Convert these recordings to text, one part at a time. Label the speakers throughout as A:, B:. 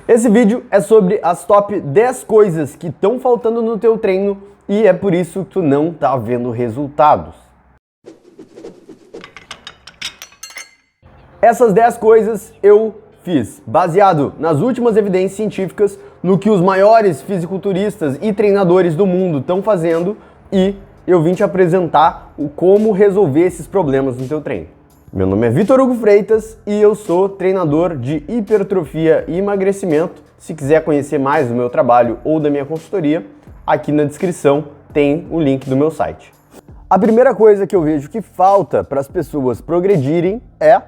A: Esse vídeo é sobre as top 10 coisas que estão faltando no teu treino e é por isso que tu não tá vendo resultados. Essas 10 coisas eu fiz baseado nas últimas evidências científicas, no que os maiores fisiculturistas e treinadores do mundo estão fazendo, e eu vim te apresentar como resolver esses problemas no teu treino. Meu nome é Vitor Hugo Freitas e eu sou treinador de hipertrofia e emagrecimento. Se quiser conhecer mais do meu trabalho ou da minha consultoria, aqui na descrição tem o link do meu site. A primeira coisa que eu vejo que falta para as pessoas progredirem é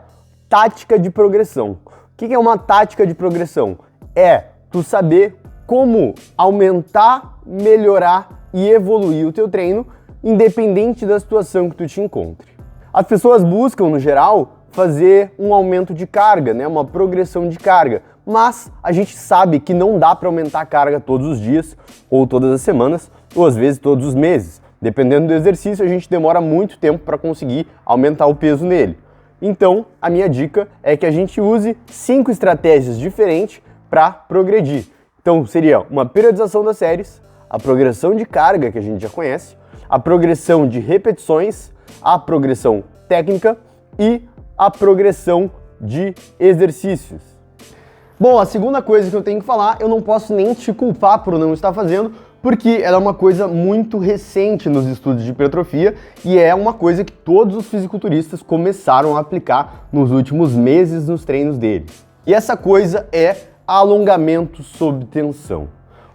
A: tática de progressão. O que é uma tática de progressão? É tu saber como aumentar, melhorar e evoluir o teu treino, independente da situação que tu te encontre. As pessoas buscam, no geral, fazer um aumento de carga, né? Uma progressão de carga, mas a gente sabe que não dá para aumentar a carga todos os dias, ou todas as semanas, ou às vezes todos os meses. Dependendo do exercício, a gente demora muito tempo para conseguir aumentar o peso nele. Então, a minha dica é que a gente use 5 estratégias diferentes para progredir. Então, seria uma periodização das séries, a progressão de carga, que a gente já conhece, a progressão de repetições, a progressão técnica e a progressão de exercícios. Bom, a segunda coisa que eu tenho que falar, eu não posso nem te culpar por não estar fazendo, porque ela é uma coisa muito recente nos estudos de hipertrofia e é uma coisa que todos os fisiculturistas começaram a aplicar nos últimos meses nos treinos deles. E essa coisa é alongamento sob tensão.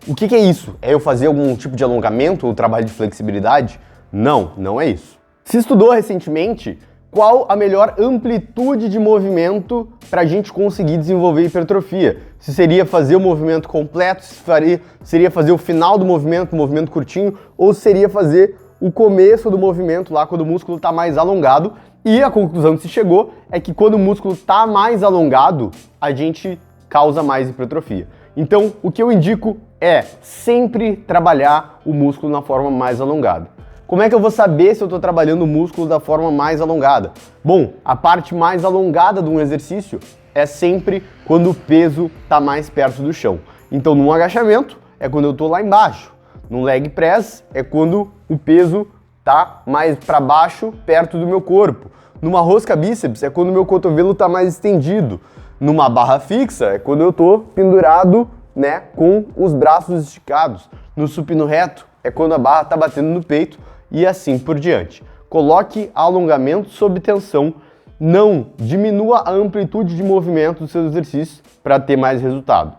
A: O que é isso? É eu fazer algum tipo de alongamento ou trabalho de flexibilidade? Não, não é isso. Se estudou recentemente qual a melhor amplitude de movimento para a gente conseguir desenvolver hipertrofia. Se seria fazer o movimento completo, se seria fazer o final do movimento, um movimento curtinho, ou seria fazer o começo do movimento lá quando o músculo está mais alongado. E a conclusão que se chegou é que quando o músculo está mais alongado, a gente causa mais hipertrofia. Então, o que eu indico é sempre trabalhar o músculo na forma mais alongada. Como é que eu vou saber se eu estou trabalhando o músculo da forma mais alongada? Bom, a parte mais alongada de um exercício é sempre quando o peso está mais perto do chão. Então, num agachamento é quando eu estou lá embaixo. Num leg press é quando o peso está mais para baixo, perto do meu corpo. Numa rosca bíceps é quando o meu cotovelo está mais estendido. Numa barra fixa é quando eu estou pendurado, né, com os braços esticados. No supino reto é quando a barra está batendo no peito. E assim por diante. Coloque alongamento sob tensão, não diminua a amplitude de movimento dos seus exercícios para ter mais resultado.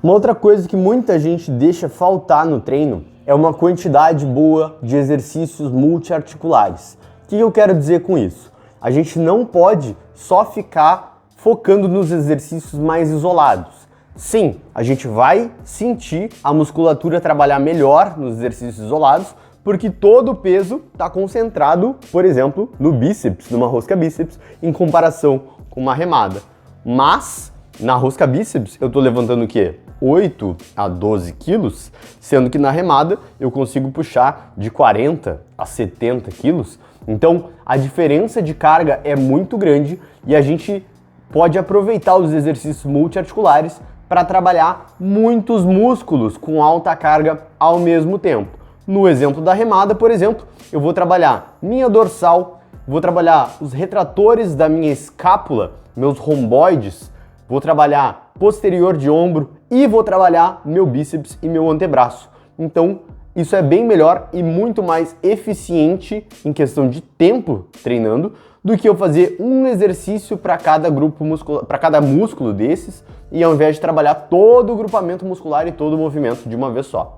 A: Uma outra coisa que muita gente deixa faltar no treino é uma quantidade boa de exercícios multiarticulares. O que eu quero dizer com isso? A gente não pode só ficar focando nos exercícios mais isolados. Sim, a gente vai sentir a musculatura trabalhar melhor nos exercícios isolados, porque todo o peso está concentrado, por exemplo, no bíceps, numa rosca bíceps, em comparação com uma remada. Mas, na rosca bíceps, eu estou levantando o quê? 8 a 12 quilos, sendo que na remada eu consigo puxar de 40 a 70 quilos. Então, a diferença de carga é muito grande e a gente pode aproveitar os exercícios multiarticulares para trabalhar muitos músculos com alta carga ao mesmo tempo. No exemplo da remada, por exemplo, eu vou trabalhar minha dorsal, vou trabalhar os retratores da minha escápula, meus romboides, vou trabalhar posterior de ombro e vou trabalhar meu bíceps e meu antebraço. Então, isso é bem melhor e muito mais eficiente em questão de tempo treinando do que eu fazer um exercício para cada grupo muscular, para cada músculo desses, e ao invés de trabalhar todo o grupamento muscular e todo o movimento de uma vez só.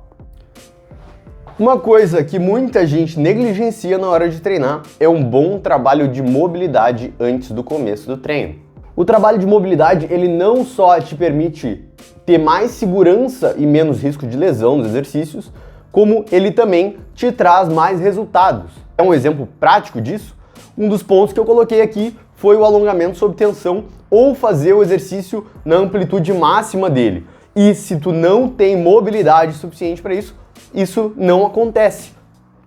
A: Uma coisa que muita gente negligencia na hora de treinar é um bom trabalho de mobilidade antes do começo do treino. O trabalho de mobilidade, ele não só te permite ter mais segurança e menos risco de lesão nos exercícios, como ele também te traz mais resultados. É um exemplo prático disso? Um dos pontos que eu coloquei aqui foi o alongamento sob tensão ou fazer o exercício na amplitude máxima dele. E se tu não tem mobilidade suficiente para isso, isso não acontece.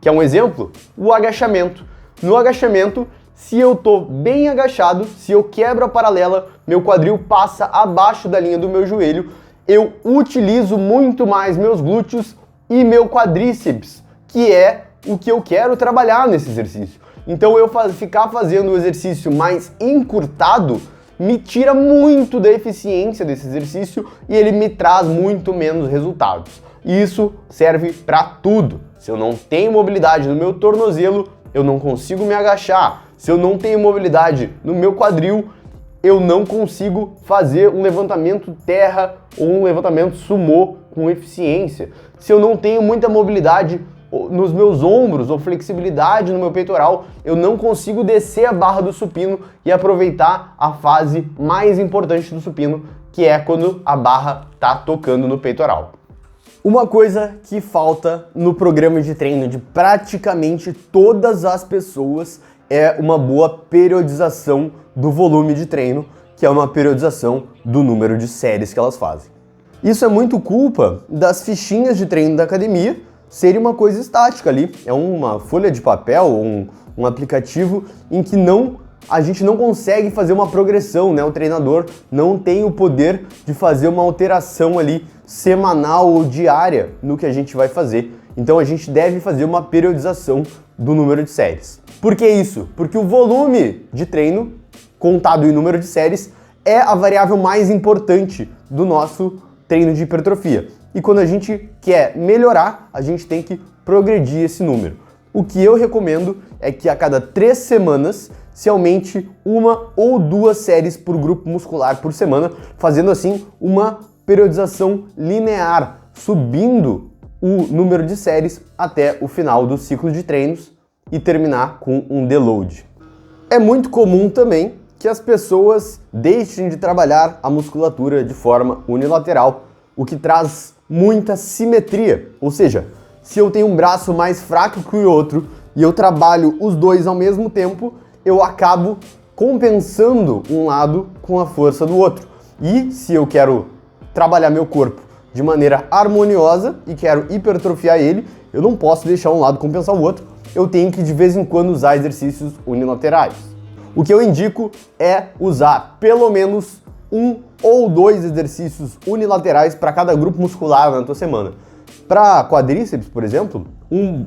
A: Quer um exemplo? O agachamento. No agachamento, se eu tô bem agachado, se eu quebro a paralela, meu quadril passa abaixo da linha do meu joelho eu utilizo muito mais meus glúteos e meu quadríceps, que é o que eu quero trabalhar nesse exercício. Então ficar fazendo o exercício mais encurtado me tira muito da eficiência desse exercício e ele me traz muito menos resultados. E isso serve para tudo. Se eu não tenho mobilidade no meu tornozelo, eu não consigo me agachar. Se eu não tenho mobilidade no meu quadril, eu não consigo fazer um levantamento terra ou um levantamento sumô com eficiência. Se eu não tenho muita mobilidade nos meus ombros ou flexibilidade no meu peitoral, eu não consigo descer a barra do supino e aproveitar a fase mais importante do supino, que é quando a barra está tocando no peitoral. Uma coisa que falta no programa de treino de praticamente todas as pessoas é uma boa periodização do volume de treino, que é uma periodização do número de séries que elas fazem. Isso é muito culpa das fichinhas de treino da academia serem uma coisa estática ali. É uma folha de papel, um aplicativo em que a gente não consegue fazer uma progressão, né? O treinador não tem o poder de fazer uma alteração ali semanal ou diária no que a gente vai fazer. Então a gente deve fazer uma periodização do número de séries. Por que isso? Porque o volume de treino, contado em número de séries, é a variável mais importante do nosso treino de hipertrofia. E quando a gente quer melhorar, a gente tem que progredir esse número. O que eu recomendo é que a cada 3 semanas se aumente 1 ou 2 séries por grupo muscular por semana, fazendo assim uma periodização linear, subindo o número de séries até o final do ciclo de treinos e terminar com um deload. É muito comum também que as pessoas deixem de trabalhar a musculatura de forma unilateral, o que traz muita simetria, ou seja, se eu tenho um braço mais fraco que o outro e eu trabalho os dois ao mesmo tempo, eu acabo compensando um lado com a força do outro. E se eu quero trabalhar meu corpo de maneira harmoniosa e quero hipertrofiar ele, eu não posso deixar um lado compensar o outro, eu tenho que de vez em quando usar exercícios unilaterais. O que eu indico é usar pelo menos 1 ou 2 exercícios unilaterais para cada grupo muscular na tua semana. Para quadríceps, por exemplo,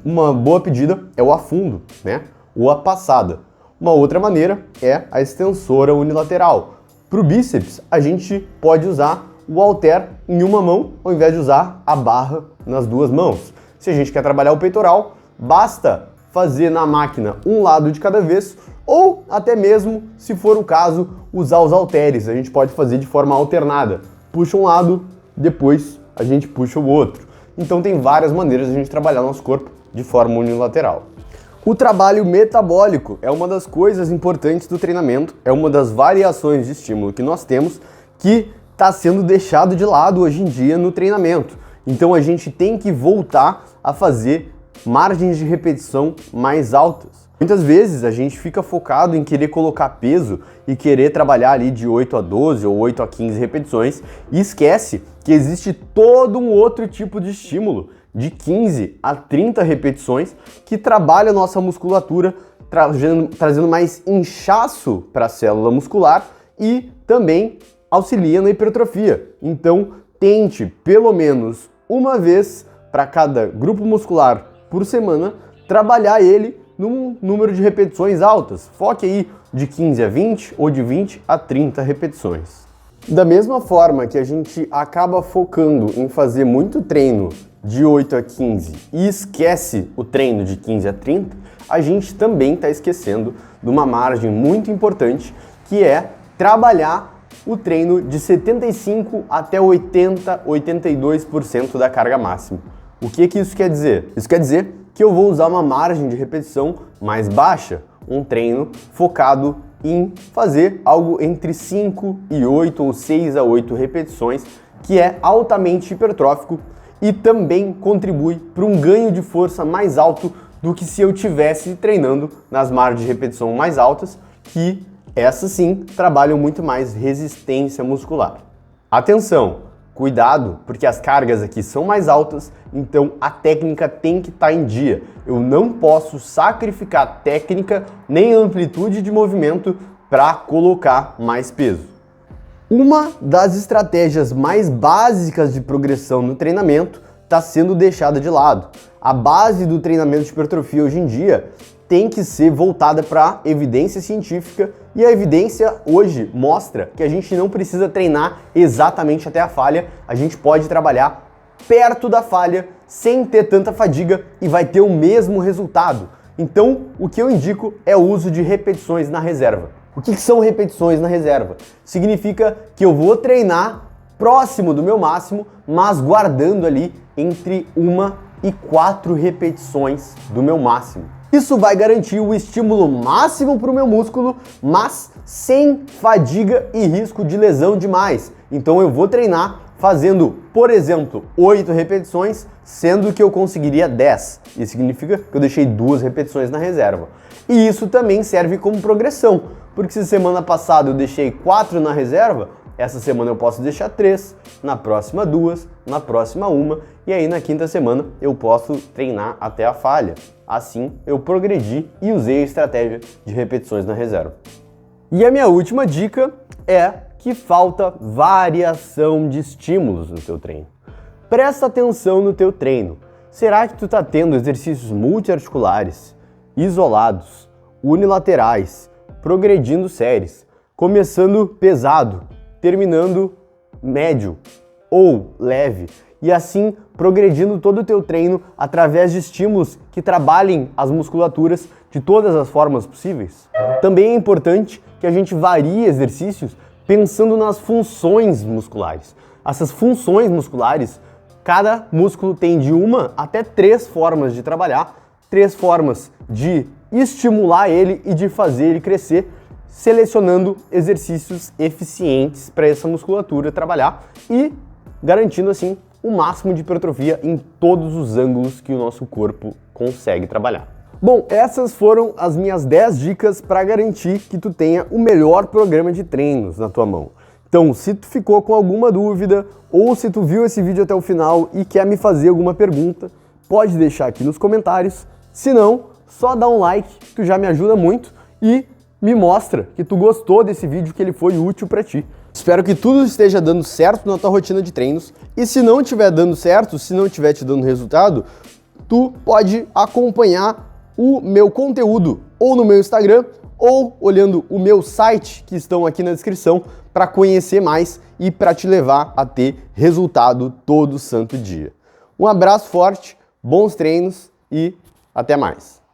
A: uma boa pedida é o afundo, né? Ou a passada. Uma outra maneira é a extensora unilateral. Para o bíceps, a gente pode usar o halter em uma mão, ao invés de usar a barra nas 2 mãos. Se a gente quer trabalhar o peitoral, basta fazer na máquina um lado de cada vez, ou até mesmo, se for o caso, usar os halteres. A gente pode fazer de forma alternada. Puxa um lado, depois a gente puxa o outro. Então tem várias maneiras de a gente trabalhar nosso corpo de forma unilateral. O trabalho metabólico é uma das coisas importantes do treinamento, é uma das variações de estímulo que nós temos que está sendo deixado de lado hoje em dia no treinamento. Então a gente tem que voltar a fazer margens de repetição mais altas. Muitas vezes a gente fica focado em querer colocar peso e querer trabalhar ali de 8 a 12 ou 8 a 15 repetições e esquece que existe todo um outro tipo de estímulo de 15 a 30 repetições que trabalha a nossa musculatura, trazendo mais inchaço para a célula muscular e também auxilia na hipertrofia. Então tente pelo menos uma vez para cada grupo muscular por semana trabalhar ele num número de repetições altas. Foque aí de 15 a 20 ou de 20 a 30 repetições. Da mesma forma que a gente acaba focando em fazer muito treino de 8 a 15 e esquece o treino de 15 a 30, a gente também está esquecendo de uma margem muito importante, que é trabalhar o treino de 75 até 80, 82% da carga máxima. O que isso quer dizer? Isso quer dizer que eu vou usar uma margem de repetição mais baixa, um treino focado em fazer algo entre 5 e 8 ou 6 a 8 repetições, que é altamente hipertrófico e também contribui para um ganho de força mais alto do que se eu tivesse treinando nas margens de repetição mais altas, que essas sim trabalham muito mais resistência muscular. Atenção! Cuidado, porque as cargas aqui são mais altas, então a técnica tem que estar em dia. Eu não posso sacrificar técnica nem amplitude de movimento para colocar mais peso. Uma das estratégias mais básicas de progressão no treinamento está sendo deixada de lado. A base do treinamento de hipertrofia hoje em dia tem que ser voltada para evidência científica, e a evidência hoje mostra que a gente não precisa treinar exatamente até a falha, a gente pode trabalhar perto da falha sem ter tanta fadiga e vai ter o mesmo resultado. Então, o que eu indico é o uso de repetições na reserva. O que são repetições na reserva? Significa que eu vou treinar próximo do meu máximo, mas guardando ali entre 1 e 4 repetições do meu máximo. Isso vai garantir o estímulo máximo para o meu músculo, mas sem fadiga e risco de lesão demais. Então eu vou treinar fazendo, por exemplo, 8 repetições, sendo que eu conseguiria 10. Isso significa que eu deixei 2 repetições na reserva. E isso também serve como progressão, porque se semana passada eu deixei 4 na reserva, essa semana eu posso deixar 3, na próxima 2, na próxima 1, e aí na quinta semana eu posso treinar até a falha. Assim eu progredi e usei a estratégia de repetições na reserva. E a minha última dica é que falta variação de estímulos no teu treino. Presta atenção no teu treino. Será que tu está tendo exercícios multiarticulares, isolados, unilaterais, progredindo séries, começando pesado, terminando médio ou leve, e assim progredindo todo o teu treino através de estímulos que trabalhem as musculaturas de todas as formas possíveis? Também é importante que a gente varie exercícios pensando nas funções musculares. Essas funções musculares, cada músculo tem de 1 até 3 formas de trabalhar, 3 formas de estimular ele e de fazer ele crescer, selecionando exercícios eficientes para essa musculatura trabalhar e garantindo assim o máximo de hipertrofia em todos os ângulos que o nosso corpo consegue trabalhar. Bom, essas foram as minhas 10 dicas para garantir que tu tenha o melhor programa de treinos na tua mão. Então, se tu ficou com alguma dúvida ou se tu viu esse vídeo até o final e quer me fazer alguma pergunta, pode deixar aqui nos comentários. Se não, só dá um like, tu já me ajuda muito e me mostra que tu gostou desse vídeo, que ele foi útil para ti. Espero que tudo esteja dando certo na tua rotina de treinos, e se não estiver dando certo, se não estiver te dando resultado, tu pode acompanhar o meu conteúdo ou no meu Instagram ou olhando o meu site, que estão aqui na descrição, para conhecer mais e para te levar a ter resultado todo santo dia. Um abraço forte, bons treinos e até mais!